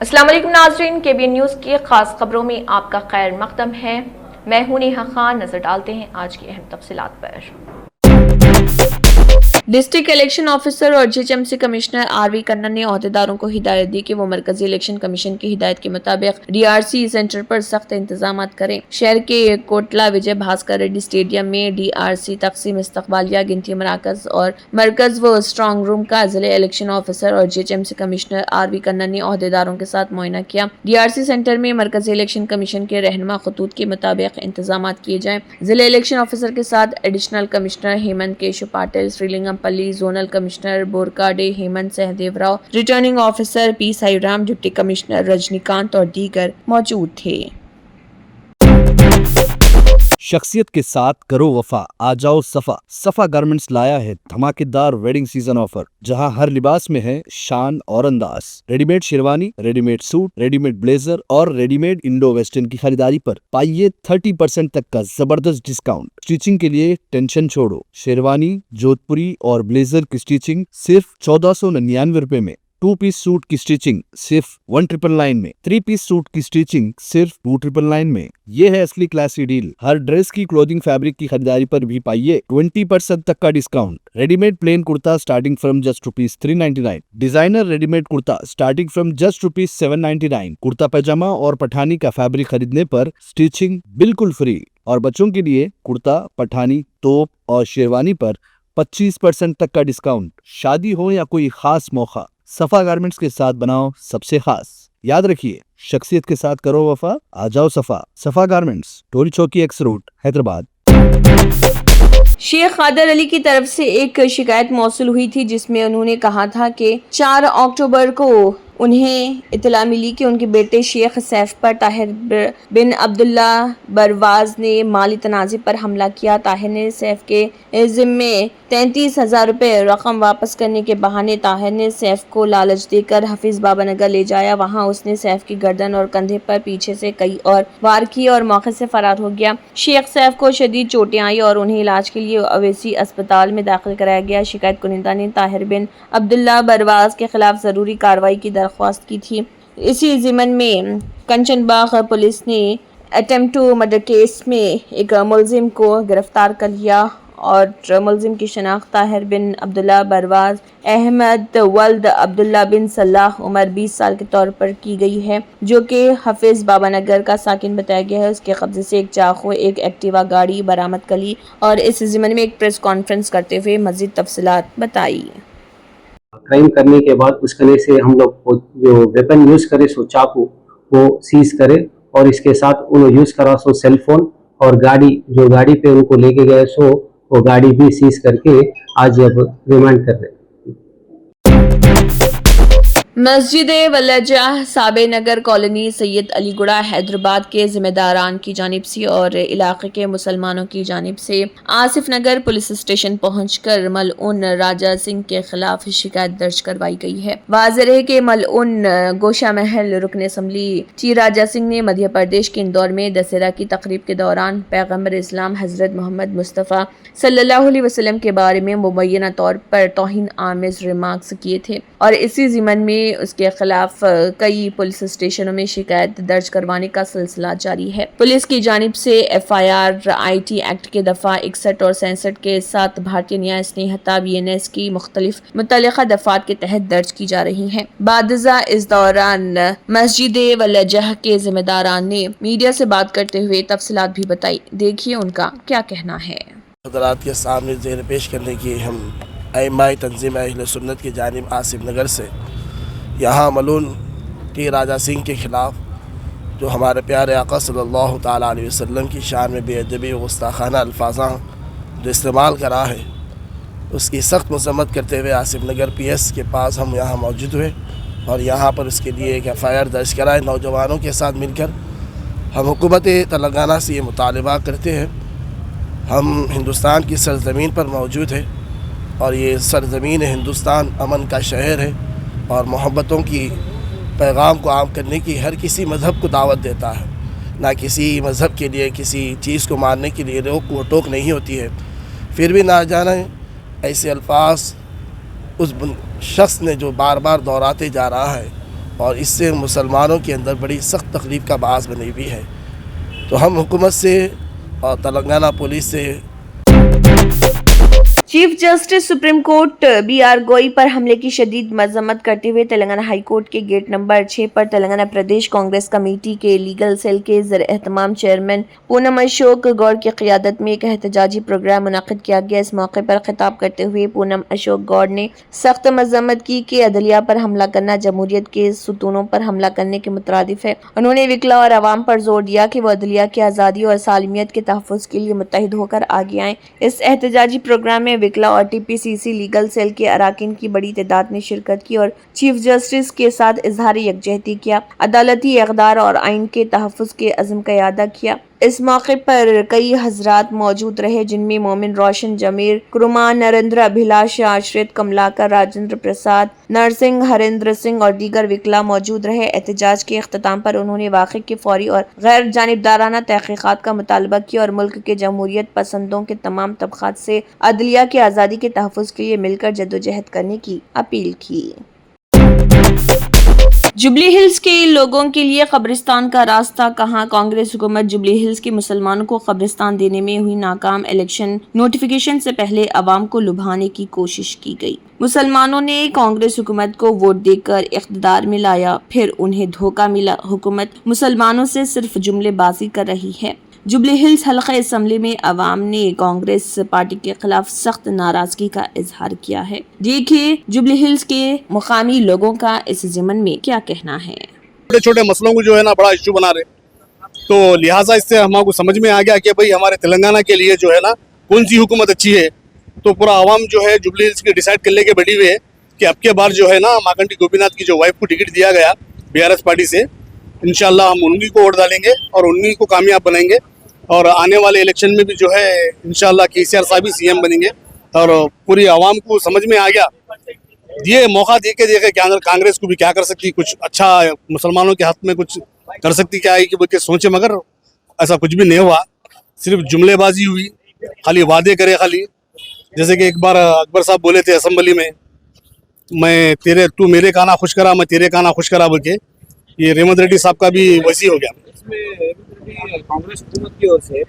السلام علیکم ناظرین، KBN نیوز کی خاص خبروں میں آپ کا خیر مقدم ہے۔ میں ہوں نیہا خان۔ نظر ڈالتے ہیں آج کی اہم تفصیلات پر۔ ڈسٹرکٹ الیکشن آفیسر اور GHMC کمشنر RV کنن نے عہدیداروں کو ہدایت دی کہ وہ مرکزی الیکشن کمیشن کی ہدایت کے مطابق DRC سینٹر پر سخت انتظامات کریں۔ شہر کے کوٹلہ وجے بھاسکر ریڈی اسٹیڈیم میں DRC تقسیم استقبالیہ گنتی مراکز اور مرکز و اسٹرانگ روم کا ضلع الیکشن آفیسر اور GHMC کمشنر RV کنن نے عہدیداروں کے ساتھ معائنہ کیا۔ DRC سینٹر میں مرکزی الیکشن کمیشن کے رہنما خطوط کے مطابق انتظامات کیے جائیں۔ ضلع الیکشن آفیسر کے ساتھ additional commissioner Hemant Keshav Patil, Serilingampally, zonal commissioner Borkade Hemant Sahadev Rao, returning officer P Sai Ram, deputy commissioner Rajni Kant اور دیگر موجود تھے۔ شخصیت کے ساتھ کرو وفا، آ جاؤ صفا۔ صفا گارمنٹس لایا ہے دھماکے دار ویڈنگ سیزن آفر، جہاں ہر لباس میں ہے شان اور انداز۔ Ready made sherwani, ready made suit, ready made blazer اور ریڈی میڈ انڈو ویسٹرن کی خریداری پر پائیے 30% تک کا زبردست ڈسکاؤنٹ۔ اسٹیچنگ کے لیے ٹینشن چھوڑو، شیروانی، جودھ پوری اور بلیزر کی اسٹیچنگ صرف 1499 روپے میں، 2 پیس سوٹ کی اسٹیچنگ صرف 1999 میں، 3 پیس سوٹ کی اسٹیچنگ صرف 2999 میں۔ یہ ہے اصلی کلاسی ڈیل۔ ہر ڈریس کی کلودنگ فیبرک کی خریداری پر بھی پائیے 20% تک کا ڈسکاؤنٹ۔ ریڈی میڈ پلین کرتا starting from just ₹399، designer ready made کرتا سٹارٹنگ فرام جسٹ ₹799۔ کرتا پیجامہ اور پٹھانی کا فیبرک خریدنے پر اسٹیچنگ بالکل فری، اور بچوں کے لیے کرتا، پٹھانی، توپ اور شیروانی پر 25% تک کا ڈسکاؤنٹ۔ شادی ہو یا کوئی خاص موقع، صفا گارمنٹس کے ساتھ بناؤ سب سے خاص۔ یاد رکھیے، شخصیت کے ساتھ کرو وفا، آ جاؤ صفا۔ صفا گارمنٹس، ٹوری چوکی ایکس روڈ، حیدرآباد۔ شیخ قادر علی کی طرف سے ایک شکایت موصول ہوئی تھی، جس میں انہوں نے کہا تھا کہ 4 اکتوبر کو انہیں اطلاع ملی کہ ان کے بیٹے شیخ سیف پر طاہر بن عبداللہ برواز نے مالی تنازع پر حملہ کیا۔ طاہر نے سیف کے ذمے 33,000 روپے رقم واپس کرنے کے بہانے طاہر نے سیف کو لالچ دے کر حفیظ بابا نگر لے جایا۔ وہاں اس نے سیف کی گردن اور کندھے پر پیچھے سے کئی اور وار کیے اور موقع سے فرار ہو گیا۔ شیخ سیف کو شدید چوٹیں آئی اور انہیں علاج کے لیے اویسی اسپتال میں داخل کرایا گیا۔ شکایت کنندہ نے طاہر بن عبداللہ برواز کے خلاف ضروری کارروائی کی درخواست کی تھی۔ اسی ضمن میں کنچن باغ پولیس نے اٹیمپٹ ٹو مرڈر کیس میں ایک ملزم کو گرفتار کر لیا اور ملزم کی شناخت طاہر بن عبداللہ برواز احمد ولد عبداللہ بن صلاح عمر 20 سال کے طور پر کی گئی ہے، جو کہ حفیظ بابا نگر کا ساکن بتایا گیا ہے۔ اس کے قبضے سے ایک چاقو، ایک ایکٹیوا گاڑی برآمد کری اور اس ضمن میں ایک پریس کانفرنس کرتے ہوئے مزید تفصیلات بتائی۔ کرائم کرنے کے بعد اس کنے سے ہم لوگ جو ویپن یوز کرے سو چاقو وہ سیز کرے، اور اس کے ساتھ انہوں یوز کرا سو سیل فون اور گاڑی، جو گاڑی پہ ان کو لے کے گئے سو وہ گاڑی بھی سیز کر کے آج اب ریمانڈ کر رہے ہیں۔ مسجد ولجہ صابے نگر کالونی سید علی گڑھا حیدرآباد کے ذمہ داران کی جانب سے اور علاقے کے مسلمانوں کی جانب سے آصف نگر پولیس اسٹیشن پہنچ کر ملعون راجہ سنگھ کے خلاف شکایت درج کروائی گئی ہے۔ واضح ہے کہ ملعون گوشہ محل رکن اسمبلی ٹی راجہ سنگھ نے مدھیہ پردیش کے اندور میں دسہرہ کی تقریب کے دوران پیغمبر اسلام حضرت محمد مصطفیٰ صلی اللہ علیہ وسلم کے بارے میں مبینہ طور پر توہین آمیز ریمارکس کیے تھے، اور اسی ضمن میں اس کے خلاف کئی پولیس اسٹیشنوں میں شکایت درج کروانے کا سلسلہ جاری ہے۔ پولیس کی جانب سے FIR IT ایکٹ کے دفعہ 61 اور 66 کے ساتھ بھارتیہ نیائے سنہتا BNS کی مختلف متعلقہ دفعات کے تحت درج کی جا رہی ہیں۔ بعد ازاں اس دوران مسجد ولجہ کے ذمہ داران نے میڈیا سے بات کرتے ہوئے تفصیلات بھی بتائی۔ دیکھیے ان کا کیا کہنا ہے۔ حضرات کے سامنے ذہن پیش کرنے کی ہم ائمہ تنظیم اہل سنت کی جانب آصف نگر سے یہاں ملعون ٹی راجہ سنگھ کے خلاف جو ہمارے پیارے آقا صلی اللہ تعالیٰ علیہ وسلم کی شان میں بے ادبی و گستاخانہ الفاظاں جو استعمال کرا ہے، اس کی سخت مذمت کرتے ہوئے آصف نگر PS کے پاس ہم یہاں موجود ہوئے اور یہاں پر اس کے لیے ایک FIR درج کرائے۔ نوجوانوں کے ساتھ مل کر ہم حکومت تلنگانہ سے یہ مطالبہ کرتے ہیں، ہم ہندوستان کی سرزمین پر موجود ہیں اور یہ سرزمین ہندوستان امن کا شہر ہے اور محبتوں کی پیغام کو عام کرنے کی ہر کسی مذہب کو دعوت دیتا ہے۔ نہ کسی مذہب کے لیے کسی چیز کو ماننے کے لیے روک و ٹوک نہیں ہوتی ہے، پھر بھی نہ جانے ایسے الفاظ اس شخص نے جو بار بار دہراتے جا رہا ہے اور اس سے مسلمانوں کے اندر بڑی سخت تکلیف کا باعث بنی ہوئی ہے. تو ہم حکومت سے اور تلنگانہ پولیس سے chief justice supreme court B R Gavai پر حملے کی شدید مذمت کرتے ہوئے تلنگانہ ہائی کورٹ کے گیٹ نمبر 6 پر تلنگانہ پردیش کانگریس کمیٹی کے لیگل سیل کے زیر اہتمام چیئرمین پونم اشوک گوڑ کی قیادت میں ایک احتجاجی پروگرام منعقد کیا گیا. اس موقع پر خطاب کرتے ہوئے پونم اشوک گوڑ نے سخت مذمت کی کہ عدلیہ پر حملہ کرنا جمہوریت کے ستونوں پر حملہ کرنے کے مترادف ہے. انہوں نے وکلا اور عوام پر زور دیا کہ وہ عدلیہ کی آزادی اور سالمیت کے تحفظ کے لیے متحد ہو کر آگے آئیں. اس احتجاجی پروگرام میں وکلا اور ٹی پی سی سی لیگل سیل کے اراکین کی بڑی تعداد نے شرکت کی اور چیف جسٹس کے ساتھ اظہار یکجہتی کیا، عدالتی اقدار اور آئین کے تحفظ کے عزم کا اعادہ کیا. اس موقع پر کئی حضرات موجود رہے جن میں مومن روشن جمیر کرما نریندر ابھلاش آشرت کملاکر راجندر پرساد نرسنگ ہریندر سنگھ اور دیگر وکلا موجود رہے. احتجاج کے اختتام پر انہوں نے واقعے کی فوری اور غیر جانبدارانہ تحقیقات کا مطالبہ کیا اور ملک کے جمہوریت پسندوں کے تمام طبقات سے عدلیہ کی آزادی کے تحفظ کے لیے مل کر جدوجہد کرنے کی اپیل کی. جوبلی ہلز کے لوگوں کے لیے قبرستان کا راستہ کہاں؟ کانگریس حکومت جوبلی ہلز کے مسلمانوں کو قبرستان دینے میں ہوئی ناکام. الیکشن نوٹیفیکیشن سے پہلے عوام کو لبھانے کی کوشش کی گئی. مسلمانوں نے کانگریس حکومت کو ووٹ دے کر اقتدار میں لایا، پھر انہیں دھوکہ ملا. حکومت مسلمانوں سے صرف جملے بازی کر رہی ہے. جوبلی ہلز حلقہ اسمبلی میں عوام نے کانگریس پارٹی کے خلاف سخت ناراضگی کا اظہار کیا ہے. دیکھیے جوبلی ہلز کے مقامی لوگوں کا اس ضمن میں کیا کہنا ہے. چھوٹے چھوٹے مسئلوں کو جو ہے نا بڑا ایشو بنا رہے، تو لہٰذا اس سے ہم کو سمجھ میں آ گیا کہ بھائی ہمارے تلنگانہ کے لیے جو ہے نا کون سی حکومت اچھی ہے. تو پورا عوام جو ہے جوبلی ہلز کی ڈیسائیڈ کر لے کے بیٹھی ہوئے ہے کہ اب کے بار جو ہے نا ماکنڈی گوپیناتھ کی جو وائف کو ٹکٹ دیا گیا بی آر ایس پارٹی سے، انشاءاللہ ہم انہی کو ووٹ ڈالیں گے اور انہی کو کامیاب بنائیں گے. اور آنے والے الیکشن میں بھی جو ہے انشاءاللہ کے سی آر صاحب ہی سی ایم بنیں گے. اور پوری عوام کو سمجھ میں آ گیا، یہ موقع دیکھے کہ کانگریس کو بھی کیا کر سکتی، کچھ اچھا مسلمانوں کے ہاتھ میں کچھ کر سکتی کیا ہے کہ سوچے، مگر ایسا کچھ بھی نہیں ہوا. صرف جملے بازی ہوئی، خالی وعدے کرے. خالی جیسے کہ ایک بار اکبر صاحب بولے تھے اسمبلی میں تو میرے کانا خوش کرا، میں تیرے کانا خوش کرا بول کے. یہ ریونت ریڈی صاحب کا بھی ویسی ہو گیا. کانگریس حکومت کی اور سے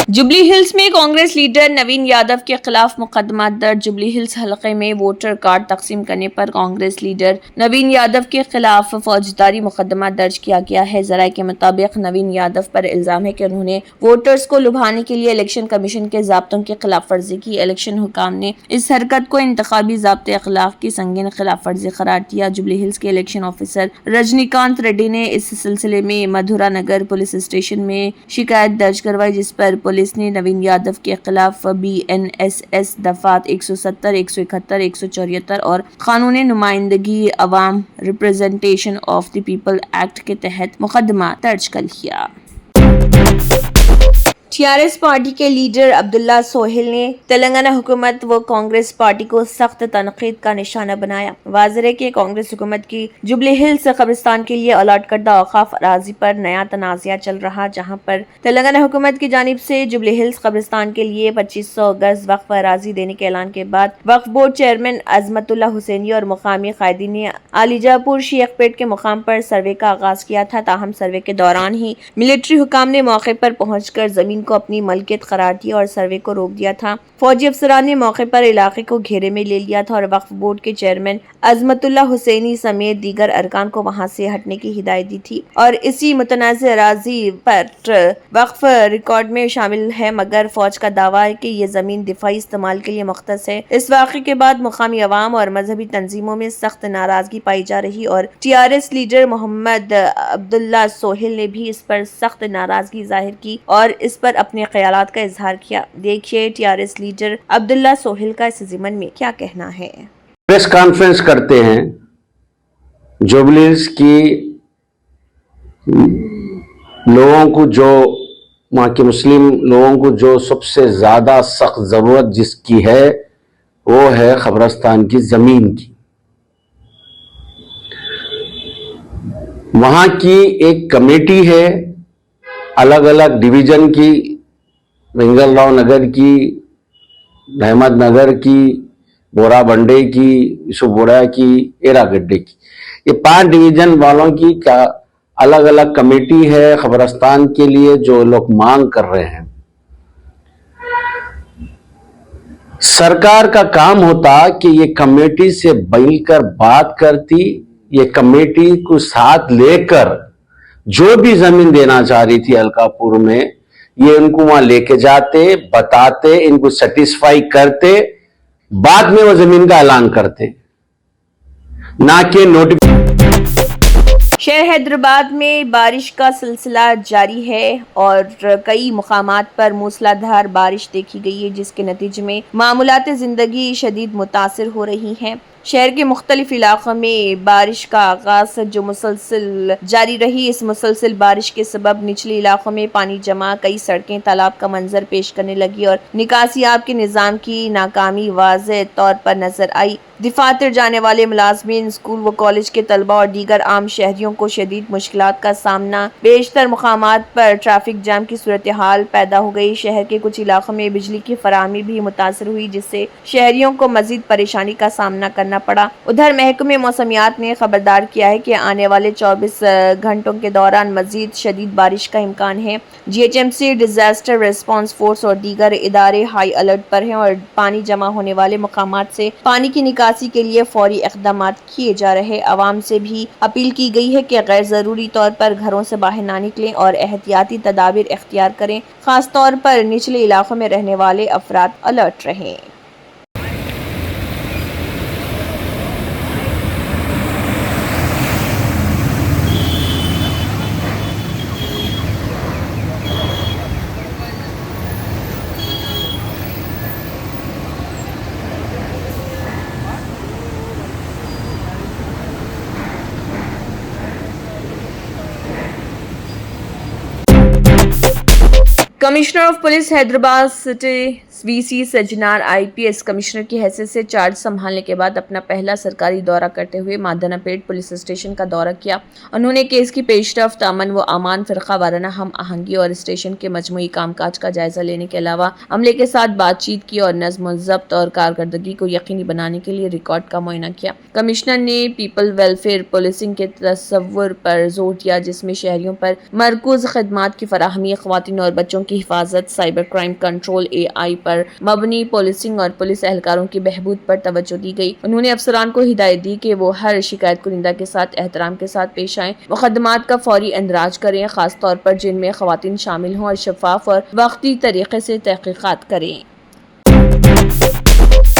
جوبلی ہلز میں کانگریس لیڈر نوین یادو کے خلاف مقدمہ درج. جوبلی ہلز حلقے میں ووٹر کارڈ تقسیم کرنے پر کانگریس لیڈر نوین یادو کے خلاف فوجداری مقدمہ درج کیا گیا ہے. ذرائع کے مطابق نوین یادو پر الزام ہے کہ انہوں نے ووٹرز کو لبھانے کے لیے الیکشن کمیشن کے ضابطوں کی خلاف ورزی کی. الیکشن حکام نے اس حرکت کو انتخابی ضابطۂ اخلاق کی سنگین خلاف ورزی قرار دیا. جوبلی ہلز کے الیکشن آفیسر رجنی کانت ریڈی نے اس سلسلے میں مدھورا نگر پولیس اسٹیشن میں شکایت درج کروائی، جس پر پولیس نے نوین یادو کے خلاف BNSS دفعات 170، 171، 174 اور قانون نمائندگی عوام representation of the people act کے تحت مقدمہ درج کر لیا. TRS پارٹی کے لیڈر عبداللہ سہیل نے تلنگانہ حکومت و کانگریس پارٹی کو سخت تنقید کا نشانہ بنایا. واضح ہے کہ کانگریس حکومت کی جوبلی ہلز قبرستان کے لیے الاٹ کردہ اوقاف اراضی پر نیا تنازعہ چل رہا، جہاں پر تلنگانہ حکومت کی جانب سے جوبلی ہلز قبرستان کے لیے 2500 گز وقف اراضی دینے کے اعلان کے بعد وقف بورڈ چیئرمین عظمت اللہ حسینی اور مقامی قائدین نے علیجہ پور شیخ پیٹ کے مقام پر سروے کا آغاز کیا تھا. تاہم سروے کے دوران ہی ملٹری حکام نے موقع پر پہنچ کر زمین کو اپنی ملکیت قرار دیا اور سروے کو روک دیا تھا. فوجی افسران نے موقع پر علاقے کو گھیرے میں لے لیا تھا اور وقف بورڈ کے چیئرمین عظمت اللہ حسینی سمیت دیگر ارکان کو وہاں سے ہٹنے کی ہدایت دی تھی. اور اسی متنازع اراضی پر وقف ریکارڈ میں شامل ہے، مگر فوج کا دعویٰ ہے کہ یہ زمین دفاعی استعمال کے لیے مختص ہے. اس واقعے کے بعد مقامی عوام اور مذہبی تنظیموں میں سخت ناراضگی پائی جا رہی اور TRS لیڈر محمد عبداللہ سہیل نے بھی اس پر سخت ناراضگی ظاہر کی اور اس پر اپنے خیالات کا اظہار کیا. دیکھیے TRS لیڈر عبداللہ سہیل کا اس ضمن میں کیا کہنا ہے. پریس کانفرنس کرتے ہیں جوبلی ہلز کی لوگوں کو، جو وہاں کے مسلم لوگوں کو جو سب سے زیادہ سخت ضرورت جس کی ہے وہ ہے قبرستان کی زمین کی. وہاں کی ایک کمیٹی ہے الگ الگ ڈویژن کی، وینگل راؤ نگر کی، احمد نگر کی، بورا بنڈے کی، یوسف بورا کی، ایرا گڈے کی. یہ 5 ڈویژن والوں کی کیا الگ الگ کمیٹی ہے خبرستان کے لیے جو لوگ مانگ کر رہے ہیں. سرکار کا کام ہوتا کہ یہ کمیٹی سے مل کر بات کرتی, یہ کمیٹی کو ساتھ لے کر جو بھی زمین دینا چاہ رہی تھی الکاپور میں, یہ ان کو وہاں لے کے جاتے, بتاتے, ان کو سیٹسفائی کرتے, بعد میں وہ زمین کا اعلان کرتے, نہ کہ شہر حیدرآباد میں بارش کا سلسلہ جاری ہے اور کئی مقامات پر موسلا دھار بارش دیکھی گئی ہے, جس کے نتیجے میں معمولات زندگی شدید متاثر ہو رہی ہیں. شہر کے مختلف علاقوں میں بارش کا آغاز جو مسلسل جاری رہی, اس مسلسل بارش کے سبب نچلے علاقوں میں پانی جمع, کئی سڑکیں تالاب کا منظر پیش کرنے لگی اور نکاسی آب کے نظام کی ناکامی واضح طور پر نظر آئی. دفاتر جانے والے ملازمین, اسکول و کالج کے طلبہ اور دیگر عام شہریوں کو شدید مشکلات کا سامنا, بیشتر مقامات پر ٹریفک جام کی صورتحال پیدا ہو گئی. شہر کے کچھ علاقوں میں بجلی کی فراہمی بھی متاثر ہوئی, جس سے شہریوں کو مزید پریشانی کا سامنا کرنا پڑا. ادھر محکمہ موسمیات نے خبردار کیا ہے کہ آنے والے 24 گھنٹوں کے دوران مزید شدید بارش کا امکان ہے. GHMC ڈیزاسٹر ریسپانس فورس اور دیگر ادارے ہائی الرٹ پر ہیں اور پانی جمع ہونے والے مقامات سے پانی کی نکاسی کے لیے فوری اقدامات کیے جا رہے. عوام سے بھی اپیل کی گئی ہے کہ غیر ضروری طور پر گھروں سے باہر نہ نکلیں اور احتیاطی تدابیر اختیار کریں, خاص طور پر نچلے علاقوں میں رہنے والے افراد الرٹ رہیں. Commissioner of police Hyderabad city VC سجنار IPS commissioner کی حیثیت سے چارج سنبھالنے کے بعد اپنا پہلا سرکاری دورہ کرتے ہوئے مادنا پیٹ پولیس اسٹیشن کا دورہ کیا. انہوں نے کیس کی پیش رفت, امن و امان, فرقہ وارانہ ہم آہنگی اور اسٹیشن کے مجموعی کام کاج کا جائزہ لینے کے علاوہ عملے کے ساتھ بات چیت کی اور نظم و ضبط اور کارکردگی کو یقینی بنانے کے لیے ریکارڈ کا معائنہ کیا. کمشنر نے پیپل ویلفیئر پولیسنگ کے تصور پر زور دیا, جس میں شہریوں پر مرکوز خدمات کی فراہمی, خواتین اور بچوں کی حفاظت, سائبر کرائم کنٹرول, AI پر مبنی پولیسنگ اور پولیس اہلکاروں کی بہبود پر توجہ دی گئی. انہوں نے افسران کو ہدایت دی کہ وہ ہر شکایت کنندہ کے ساتھ احترام کے ساتھ پیش آئیں, مقدمات کا فوری اندراج کریں, خاص طور پر جن میں خواتین شامل ہوں, اور شفاف اور وقتی طریقے سے تحقیقات کریں.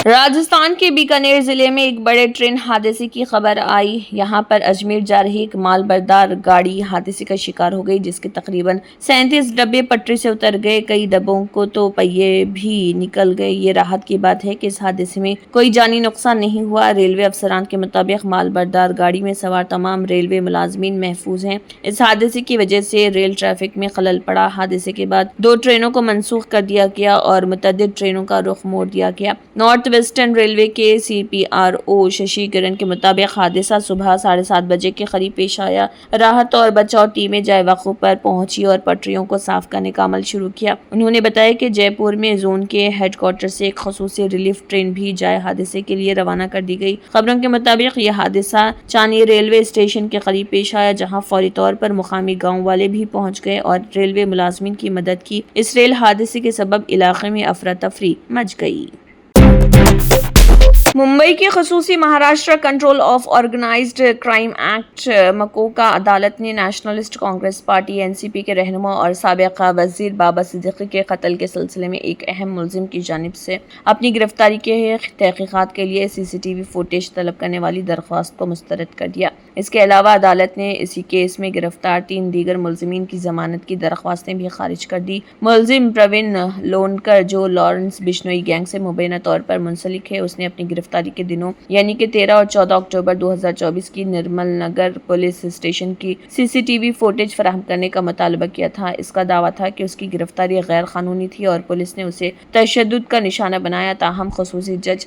راجستھان کے بیکانیر ضلع میں ایک بڑے ٹرین حادثے کی خبر آئی. یہاں پر اجمیر جا رہی ایک مال بردار گاڑی حادثے کا شکار ہو گئی, جس کے تقریباً 37 ڈبے پٹری سے اتر گئے. کئی ڈبوں کو تو پہیے بھی نکل گئے. یہ راحت کی بات ہے کہ اس حادثے میں کوئی جانی نقصان نہیں ہوا. ریلوے افسران کے مطابق مال بردار گاڑی میں سوار تمام ریلوے ملازمین محفوظ ہیں. اس حادثے کی وجہ سے ریل ٹریفک میں خلل پڑا. حادثے کے بعد 2 ٹرینوں کو منسوخ کر دیا گیا اور متعدد ٹرینوں کا رخ موڑ دیا گیا. نارتھ ویسٹرن ریلوے کے CPRO ششی کرن کے مطابق حادثہ صبح 7:30 بجے کے قریب پیش آیا. راحت اور بچاؤ ٹیمیں جائے وقوع پر پہنچی اور پٹریوں کو صاف کرنے کا عمل شروع کیا. انہوں نے بتایا کہ جے پور میں زون کے ہیڈ کوارٹر سے ایک خصوصی ریلیف ٹرین بھی جائے حادثے کے لیے روانہ کر دی گئی. خبروں کے مطابق یہ حادثہ چانی ریلوے اسٹیشن کے قریب پیش آیا, جہاں فوری طور پر مقامی گاؤں والے بھی پہنچ گئے اور ریلوے ملازمین کی مدد کی. اس ریل حادثے کے سبب علاقے میں افراتفری مچ گئی. ممبئی کے خصوصی Maharashtra control of organised crime act MCOCA عدالت نے نیشنلسٹ کانگریس پارٹی NCP کے رہنما اور سابق وزیر بابا صدیقی کے قتل کے سلسلے میں ایک اہم ملزم کی جانب سے اپنی گرفتاری کے تحقیقات کے لیے CCTV فوٹیج طلب کرنے والی درخواست کو مسترد کر دیا. اس کے علاوہ عدالت نے اسی کیس میں گرفتار 3 دیگر ملزمین کی ضمانت کی درخواستیں بھی خارج کر دی. ملزم پروین لونکر جو لارنس بشنوئی گینگ سے مبینہ طور پر منسلک ہے, اس نے اپنی گرفتاری کے دنوں یعنی کہ 13 اور 14 اکتوبر 2024 کی نرمل نگر پولیس اسٹیشن کی CCTV فوٹیج فراہم کرنے کا مطالبہ کیا تھا. اس کا دعویٰ تھا کہ اس کی گرفتاری غیر قانونی تھی اور پولیس نے اسے تشدد کا نشانہ بنایا. تاہم خصوصی جج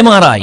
MRI,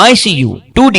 ICU, 2D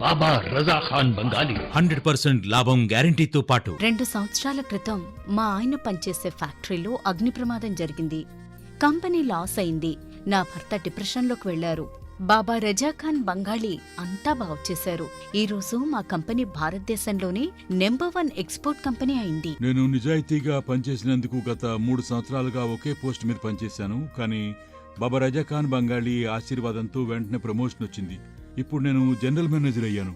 బాబా రజా ఖాన్ బంగాలి 100% లాభం గ్యారెంటీతో పాటు 2 సంవత్సరాల క్రితం మా ఆయన పనిచేసే ఫ్యాక్టరీలో అగ్ని ప్రమాదం జరిగింది. కంపెనీ లాస్ అయింది. నా భర్త డిప్రెషన్లోకి వెళ్లారు. బాబా రజా ఖాన్ బంగాళీ అంతా బాగు చేశారు. ఈ రోజు మా కంపెనీ భారతదేశంలోనే నెంబర్ 1 ఎక్స్పోర్ట్ కంపెనీ అయింది. నేను నిజాయితీగా పనిచేసినందుకు గత 3 సంవత్సరాలుగా ఒకే పోస్ట్ మీద పనిచేశాను. కానీ బాబా రజా ఖాన్ బంగాళీ ఆశీర్వాదంతో వెంటనే ప్రమోషన్ వచ్చింది. ఇప్పుడు నేను జనరల్ మేనేజర్ అయ్యాను.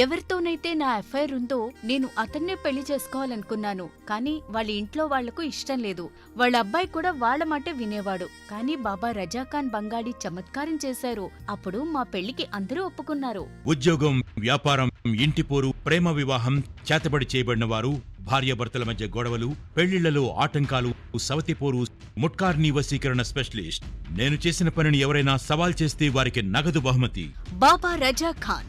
ఎవరితోనైతే నా ఎఫ్ఐఆర్ ఉందో నేను అతన్నే పెళ్లి చేసుకోవాలనుకున్నాను. కానీ వాళ్ళ ఇంట్లో వాళ్లకు ఇష్టం లేదు. వాళ్ళ అబ్బాయి కూడా వాళ్ళ మాటే వినేవాడు. కానీ బాబా రజా ఖాన్ బంగాళీ చమత్కారం చేశారు. అప్పుడు మా పెళ్లికి అందరూ ఒప్పుకున్నారు. ఉద్యోగం, వ్యాపారం, ఇంటి పోరు, ప్రేమ వివాహం, చేతబడి చేయబడిన వారు, భార్యాభర్తల మధ్య గొడవలు, పెళ్లిళ్లలో ఆటంకాలు, సవతిపోరు, ముట్కార్నీ వశీకరణ స్పెషలిస్ట్. నేను చేసిన పనిని ఎవరైనా సవాల్ చేస్తే వారికి నగదు బహుమతి. బాబా రజా ఖాన్,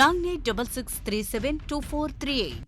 9866372438।